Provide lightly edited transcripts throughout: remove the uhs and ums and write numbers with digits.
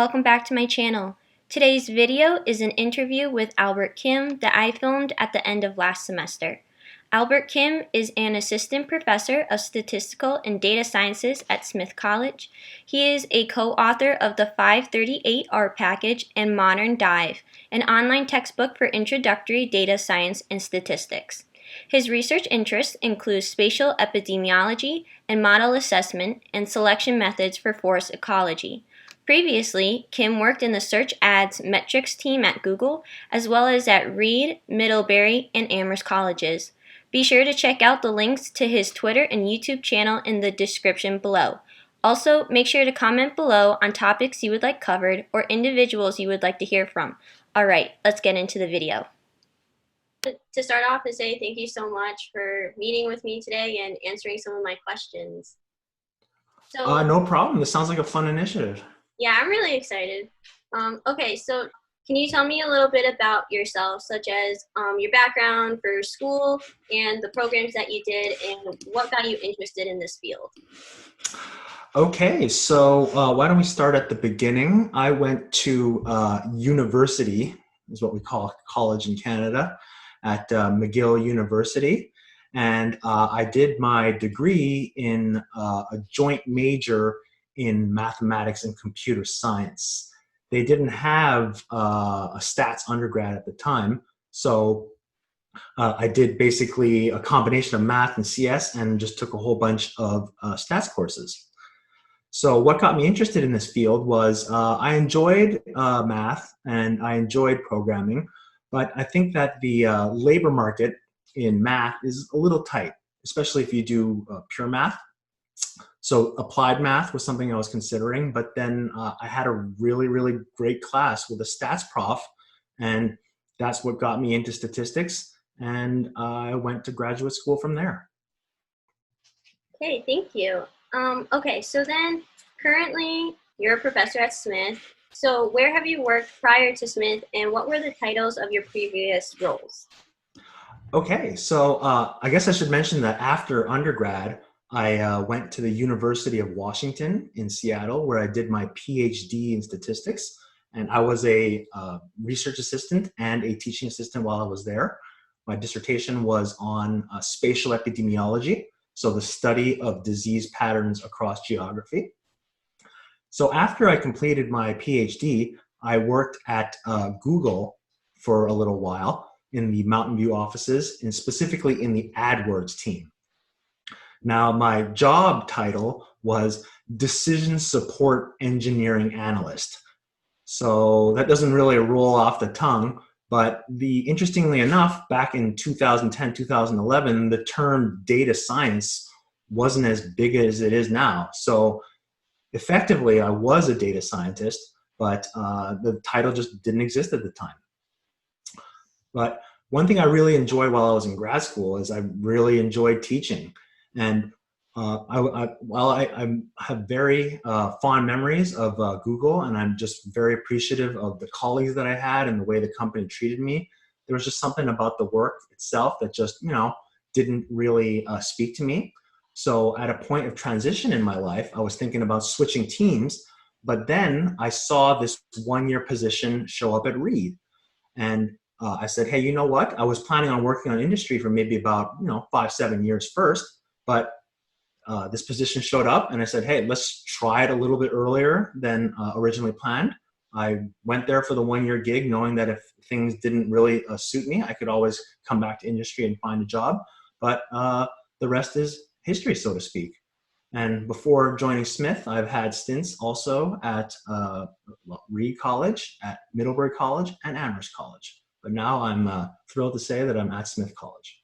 welcome back to my channel. Today's video is an interview with Albert Kim that I filmed at the end of last semester. Albert Kim is an assistant professor of statistical and data sciences at Smith College. He is a co-author of the 538R package and Modern Dive, an online textbook for introductory data science and statistics. His research interests include spatial epidemiology and model assessment and selection methods for forest ecology. Previously, Kim worked in the search ads metrics team at Google, as well as at Reed, Middlebury, and Amherst colleges. Be sure to check out the links to his Twitter and YouTube channel in the description below. Also, make sure to comment below on topics you would like covered or individuals you would like to hear from. Alright, let's get into the video. To start off and say thank you so much for meeting with me today and answering some of my questions. No problem. This sounds like a fun initiative. Yeah, I'm really excited. Okay, so can you tell me a little bit about yourself, such as your background for school and the programs that you did and what got you interested in this field? Okay, so why don't we start at the beginning? I went to university, is what we call college in Canada, at McGill University. And I did my degree in a joint major in mathematics and computer science. They didn't have a stats undergrad at the time, so I did basically a combination of math and CS and just took a whole bunch of stats courses. So what got me interested in this field was I enjoyed math and I enjoyed programming, but I think that the labor market in math is a little tight, especially if you do pure math. So applied math was something I was considering, but then I had a really, really great class with a stats prof, and that's what got me into statistics, and I went to graduate school from there. Okay, thank you. Okay, so then currently you're a professor at Smith. So where have you worked prior to Smith, and what were the titles of your previous roles? Okay, so I guess I should mention that after undergrad, I went to the University of Washington in Seattle, where I did my PhD in statistics. And I was a research assistant and a teaching assistant while I was there. My dissertation was on spatial epidemiology, so the study of disease patterns across geography. So after I completed my PhD, I worked at Google for a little while in the Mountain View offices, and specifically in the AdWords team. Now, my job title was Decision Support Engineering Analyst. So that doesn't really roll off the tongue, but interestingly enough, back in 2010, 2011, the term data science wasn't as big as it is now. So effectively, I was a data scientist, but the title just didn't exist at the time. But one thing I really enjoyed while I was in grad school is I really enjoyed teaching. And I have very fond memories of Google, and I'm just very appreciative of the colleagues that I had and the way the company treated me. There was just something about the work itself that just, didn't really speak to me. So at a point of transition in my life, I was thinking about switching teams, but then I saw this one-year position show up at Reed. And I said, hey, you know what? I was planning on working on industry for maybe about 5-7 years first, but this position showed up, and I said, hey, let's try it a little bit earlier than originally planned. I went there for the one-year gig, knowing that if things didn't really suit me, I could always come back to industry and find a job. But the rest is history, so to speak. And before joining Smith, I've had stints also at Reed College, at Middlebury College, and Amherst College. But now I'm thrilled to say that I'm at Smith College.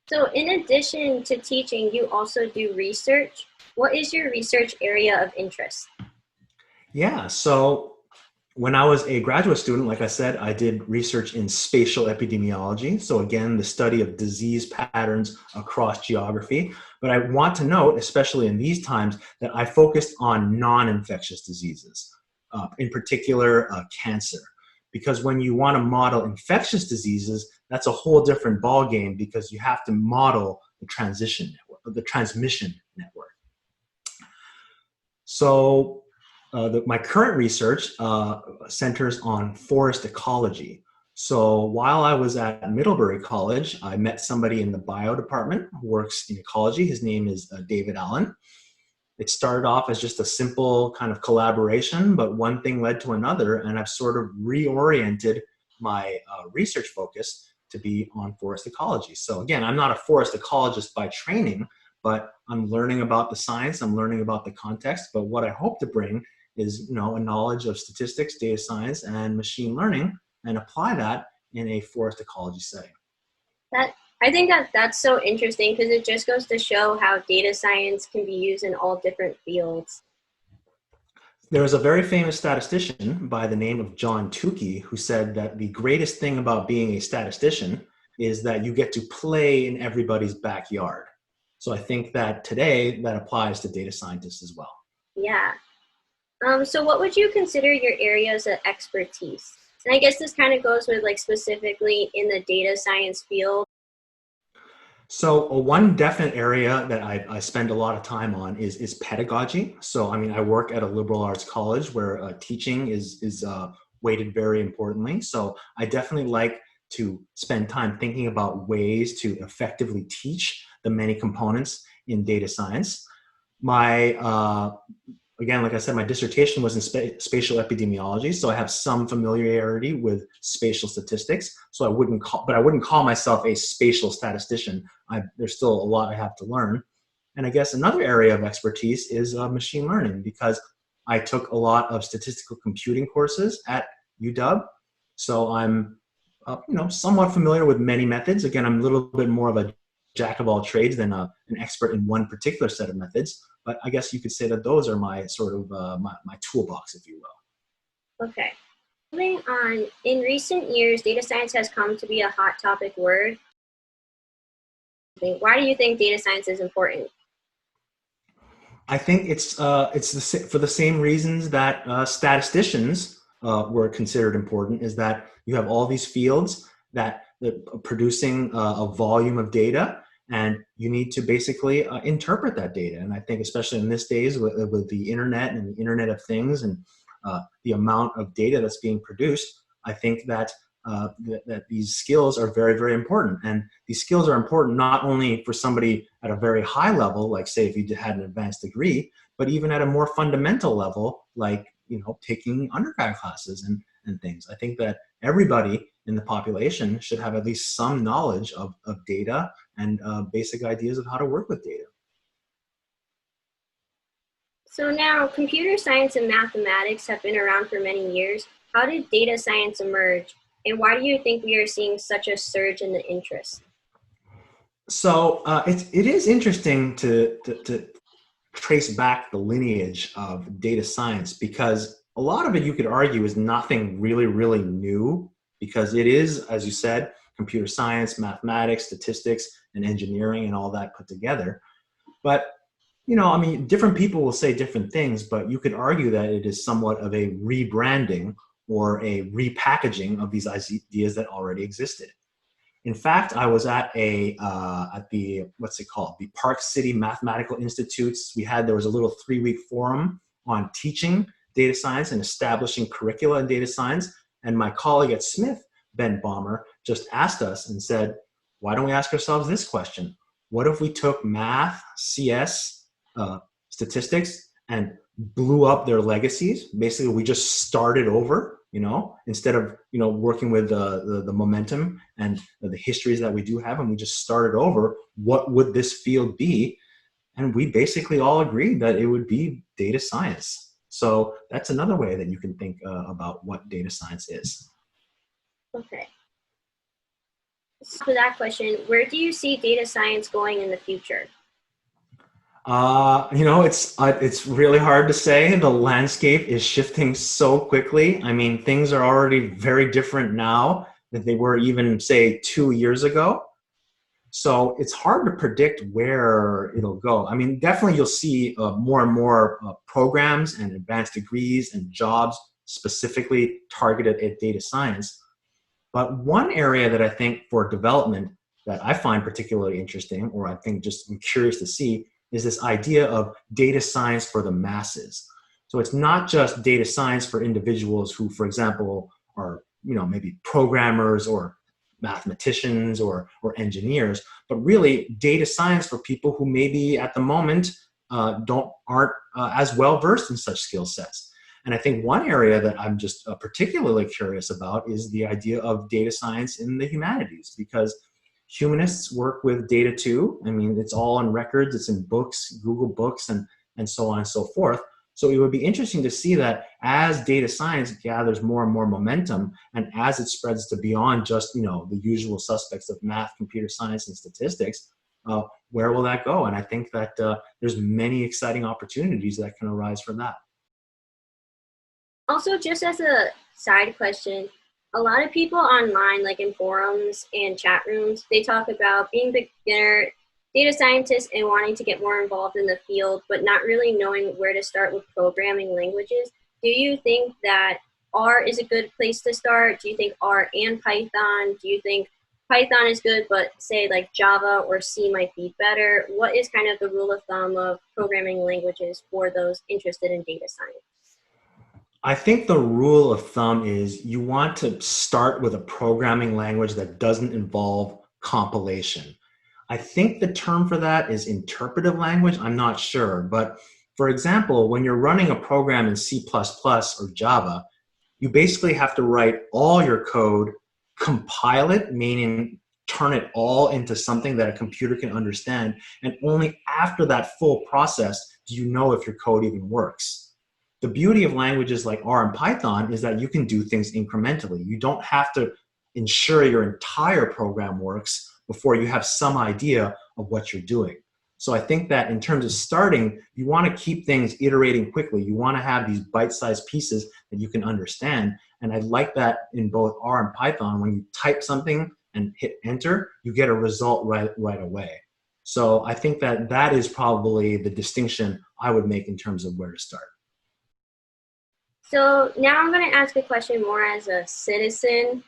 So in addition to teaching, you also do research. What is your research area of interest? Yeah, so when I was a graduate student, like I said, I did research in spatial epidemiology. So again, the study of disease patterns across geography. But I want to note, especially in these times, that I focused on non-infectious diseases, in particular cancer. Because when you want to model infectious diseases, that's a whole different ballgame, because you have to model the transition network, or the transmission network. So my current research centers on forest ecology. So while I was at Middlebury College, I met somebody in the bio department who works in ecology. His name is David Allen. It started off as just a simple kind of collaboration, but one thing led to another, and I've sort of reoriented my research focus to be on forest ecology. So again, I'm not a forest ecologist by training, but I'm learning about the science, I'm learning about the context, but what I hope to bring is, you know, a knowledge of statistics, data science, and machine learning, and apply that in a forest ecology setting. That I think that that's so interesting because it just goes to show how data science can be used in all different fields. There was a very famous statistician by the name of John Tukey who said that the greatest thing about being a statistician is that you get to play in everybody's backyard. So I think that today that applies to data scientists as well. Yeah. So what would you consider your areas of expertise? And I guess this kind of goes with like specifically in the data science field. So one definite area that I spend a lot of time on is pedagogy. So I mean, I work at a liberal arts college where teaching is weighted very importantly. So I definitely like to spend time thinking about ways to effectively teach the many components in data science. My again, like I said, my dissertation was in spatial epidemiology, so I have some familiarity with spatial statistics. So I wouldn't call myself a spatial statistician. There's still a lot I have to learn. And I guess another area of expertise is machine learning, because I took a lot of statistical computing courses at UW. So I'm, somewhat familiar with many methods. Again, I'm a little bit more of a jack of all trades than an expert in one particular set of methods. But I guess you could say that those are my sort of my toolbox, if you will. Okay. Moving on, in recent years, data science has come to be a hot topic word. Why do you think data science is important? I think it's for the same reasons that statisticians were considered important. Is that you have all these fields that are producing a volume of data, and you need to basically interpret that data. And I think especially in this days with the internet and the Internet of Things and the amount of data that's being produced, I think that that these skills are very, very important. And these skills are important not only for somebody at a very high level, like say if you had an advanced degree, but even at a more fundamental level, like taking undergrad classes and things. I think that everybody in the population should have at least some knowledge of data and basic ideas of how to work with data. So now, computer science and mathematics have been around for many years. How did data science emerge? And why do you think we are seeing such a surge in the interest? So it is interesting to trace back the lineage of data science, because a lot of it you could argue is nothing really, really new, because it is, as you said, computer science, mathematics, statistics, and engineering and all that put together. But I mean, different people will say different things, but you could argue that it is somewhat of a rebranding or a repackaging of these ideas that already existed. In fact, I was at the what's it called, the Park City Mathematical Institutes. There was a little 3-week forum on teaching data science and establishing curricula in data science. And my colleague at Smith, Ben Baumer, just asked us and said, why don't we ask ourselves this question? What if we took math, CS, statistics, and blew up their legacies? Basically, we just started over, instead of, working with the momentum and the histories that we do have, and we just started over. What would this field be? And we basically all agreed that it would be data science. So that's another way that you can think about what data science is. Okay. So for that question, where do you see data science going in the future? It's really hard to say. The landscape is shifting so quickly. I mean, things are already very different now than they were even, say, 2 years ago. So it's hard to predict where it'll go. I mean, definitely you'll see more and more programs and advanced degrees and jobs specifically targeted at data science. But one area that I think for development that I find particularly interesting, or I think just I'm curious to see, is this idea of data science for the masses. So it's not just data science for individuals who, for example, are maybe programmers or mathematicians or engineers, but really data science for people who maybe at the moment aren't as well versed in such skill sets. And I think one area that I'm just particularly curious about is the idea of data science in the humanities, because humanists work with data too. I mean, it's all on records, it's in books, Google Books, and so on and so forth. So it would be interesting to see that as data science gathers more and more momentum, and as it spreads to beyond just the usual suspects of math, computer science, and statistics, where will that go? And I think that there's many exciting opportunities that can arise from that. Also, just as a side question, a lot of people online, like in forums and chat rooms, they talk about being beginner data scientists and wanting to get more involved in the field, but not really knowing where to start with programming languages. Do you think that R is a good place to start? Do you think R and Python? Do you think Python is good, but say like Java or C might be better? What is kind of the rule of thumb of programming languages for those interested in data science? I think the rule of thumb is you want to start with a programming language that doesn't involve compilation. I think the term for that is interpretive language. I'm not sure. But for example, when you're running a program in C++ or Java, you basically have to write all your code, compile it, meaning turn it all into something that a computer can understand. And only after that full process do you know if your code even works. The beauty of languages like R and Python is that you can do things incrementally. You don't have to ensure your entire program works before you have some idea of what you're doing. So I think that in terms of starting, you want to keep things iterating quickly. You want to have these bite-sized pieces that you can understand. And I like that in both R and Python. When you type something and hit enter, you get a result right away. So I think that that is probably the distinction I would make in terms of where to start. So now I'm going to ask a question more as a citizen.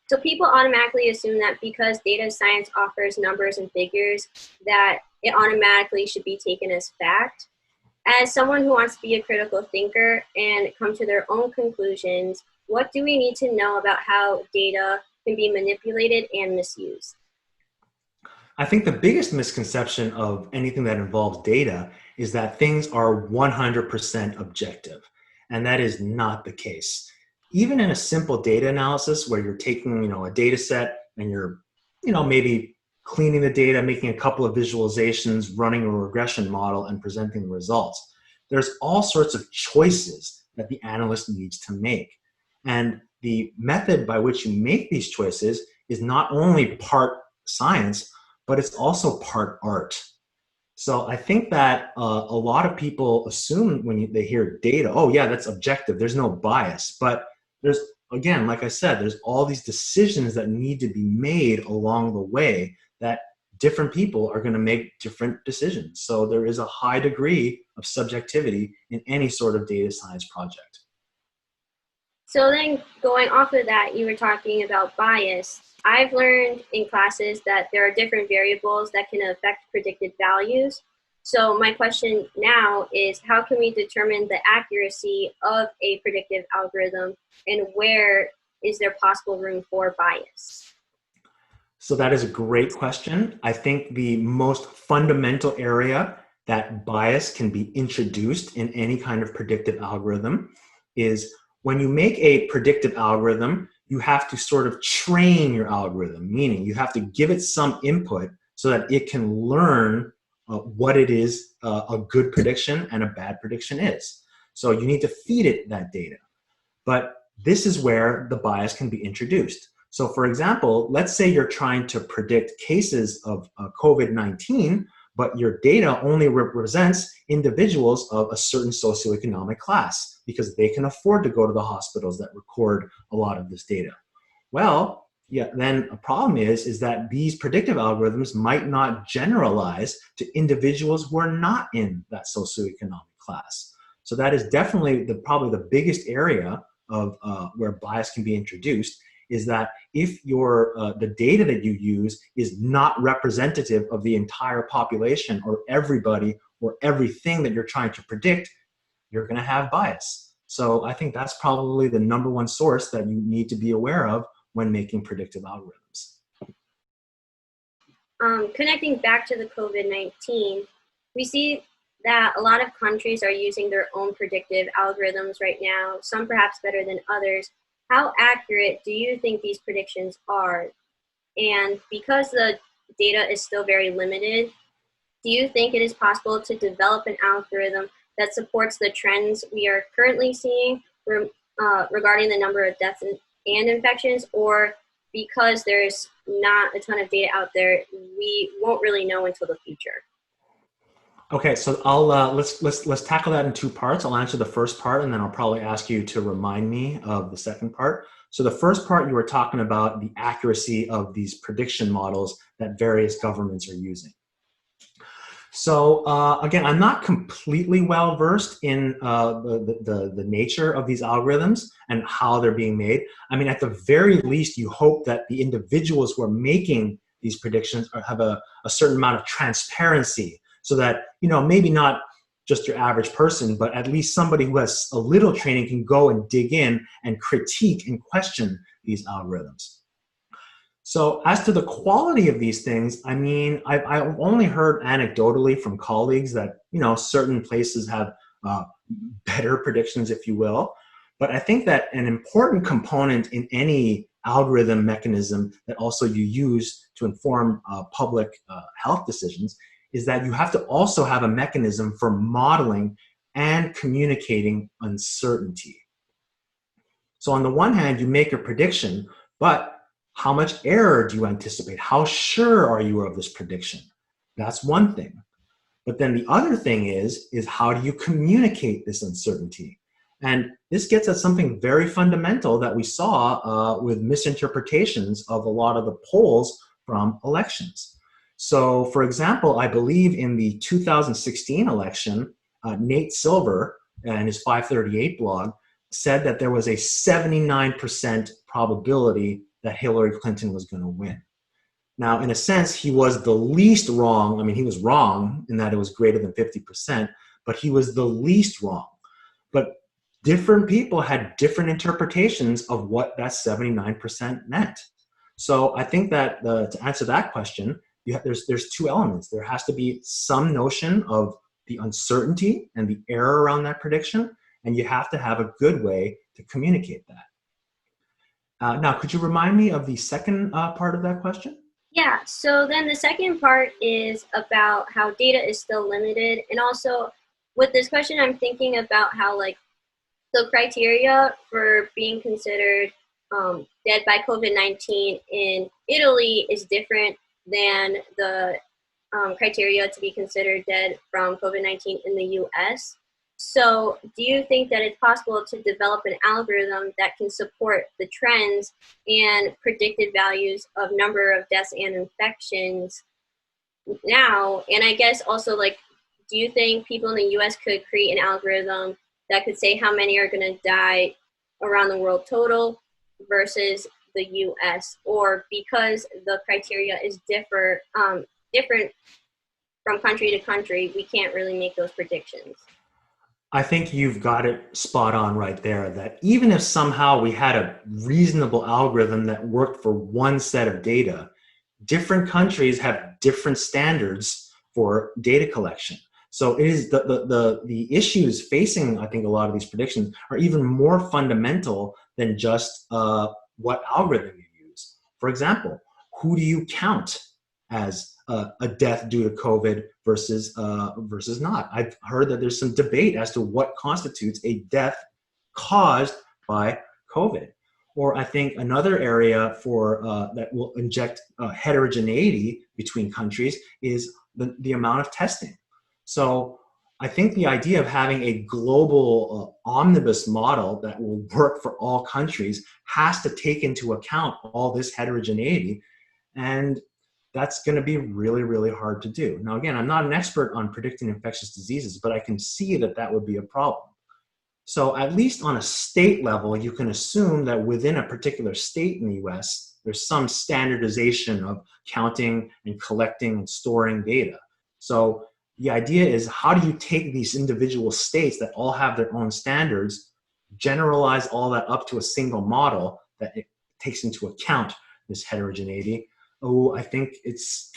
So people automatically assume that because data science offers numbers and figures, that it automatically should be taken as fact. As someone who wants to be a critical thinker and come to their own conclusions, what do we need to know about how data can be manipulated and misused? I think the biggest misconception of anything that involves data is that things are 100% objective, and that is not the case. Even in a simple data analysis where you're taking, a data set and you're, maybe cleaning the data, making a couple of visualizations, running a regression model and presenting the results, there's all sorts of choices that the analyst needs to make. And the method by which you make these choices is not only part science, but it's also part art. So I think that a lot of people assume when they hear data, oh yeah, that's objective, there's no bias. But there's, again, like I said, there's all these decisions that need to be made along the way that different people are going to make different decisions. So there is a high degree of subjectivity in any sort of data science project. So then going off of that, you were talking about bias. I've learned in classes that there are different variables that can affect predicted values. So my question now is, how can we determine the accuracy of a predictive algorithm, and where is there possible room for bias? So that is a great question. I think the most fundamental area that bias can be introduced in any kind of predictive algorithm is when you make a predictive algorithm, you have to sort of train your algorithm, meaning you have to give it some input so that it can learn what it is a good prediction and a bad prediction is. So you need to feed it that data. But this is where the bias can be introduced. So for example, let's say you're trying to predict cases of COVID-19, but your data only represents individuals of a certain socioeconomic class because they can afford to go to the hospitals that record a lot of this data. Well, yeah, then a problem is that these predictive algorithms might not generalize to individuals who are not in that socioeconomic class. So that is definitely probably the biggest area of where bias can be introduced, is that if the data that you use is not representative of the entire population or everybody or everything that you're trying to predict, you're going to have bias. So I think that's probably the number one source that you need to be aware of when making predictive algorithms. Connecting back to the COVID-19, we see that a lot of countries are using their own predictive algorithms right now, some perhaps better than others. How accurate do you think these predictions are? And because the data is still very limited, do you think it is possible to develop an algorithm that supports the trends we are currently seeing regarding the number of deaths and infections, or because there's not a ton of data out there, we won't really know until the future? Okay, so I'll let's tackle that in two parts. I'll answer the first part, and then I'll probably ask you to remind me of the second part. So the first part, you were talking about the accuracy of these prediction models that various governments are using. So again, I'm not completely well versed in the nature of these algorithms and how they're being made. I mean, at the very least, you hope that the individuals who are making these predictions have a certain amount of transparency, so that, you know, maybe not just your average person, but at least somebody who has a little training can go and dig in and critique and question these algorithms. So as to the quality of these things, I mean, I've only heard anecdotally from colleagues that, you know, certain places have better predictions, if you will. But I think that an important component in any algorithm mechanism that also you use to inform public health decisions is that you have to also have a mechanism for modeling and communicating uncertainty. So on the one hand, you make a prediction, but how much error do you anticipate? How sure are you of this prediction? That's one thing. But then the other thing is how do you communicate this uncertainty? And this gets at something very fundamental that we saw with misinterpretations of a lot of the polls from elections. So for example, I believe in the 2016 election, Nate Silver and his 538 blog said that there was a 79% probability that Hillary Clinton was going to win. Now, in a sense, he was the least wrong. I mean, he was wrong in that it was greater than 50%, but he was the least wrong. But different people had different interpretations of what that 79% meant. So I think that to answer that question, there's two elements. There has to be some notion of the uncertainty and the error around that prediction, and you have to have a good way to communicate that. Now, could you remind me of the second part of that question? Yeah, so then the second part is about how data is still limited. And also with this question, I'm thinking about how, like, the criteria for being considered dead by COVID-19 in Italy is different than the criteria to be considered dead from COVID-19 in the US. So do you think that it's possible to develop an algorithm that can support the trends and predicted values of number of deaths and infections now? And I guess also, like, do you think people in the US could create an algorithm that could say how many are going to die around the world total versus the US? Or because the criteria is different from country to country, we can't really make those predictions? I think you've got it spot on right there, that even if somehow we had a reasonable algorithm that worked for one set of data, different countries have different standards for data collection. So it is the issues facing, I think, a lot of these predictions are even more fundamental than just what algorithm you use. For example, who do you count as a death due to COVID versus not? I've heard that there's some debate as to what constitutes a death caused by COVID. Or I think another area for that will inject heterogeneity between countries is the amount of testing. So I think the idea of having a global omnibus model that will work for all countries has to take into account all this heterogeneity, and that's going to be really, really hard to do. Now, again, I'm not an expert on predicting infectious diseases, but I can see that that would be a problem. So at least on a state level, you can assume that within a particular state in the US, there's some standardization of counting and collecting and storing data. So the idea is, how do you take these individual states that all have their own standards, generalize all that up to a single model that it takes into account this heterogeneity? Oh, I think this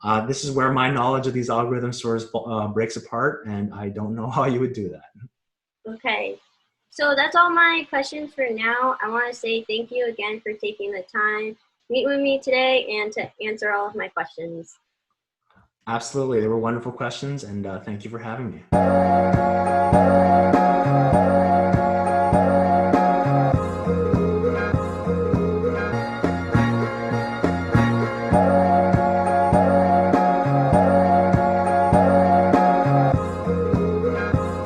is where my knowledge of these algorithms sort of breaks apart, and I don't know how you would do that. Okay. So that's all my questions for now. I want to say thank you again for taking the time to meet with me today and to answer all of my questions. Absolutely. They were wonderful questions, and thank you for having me.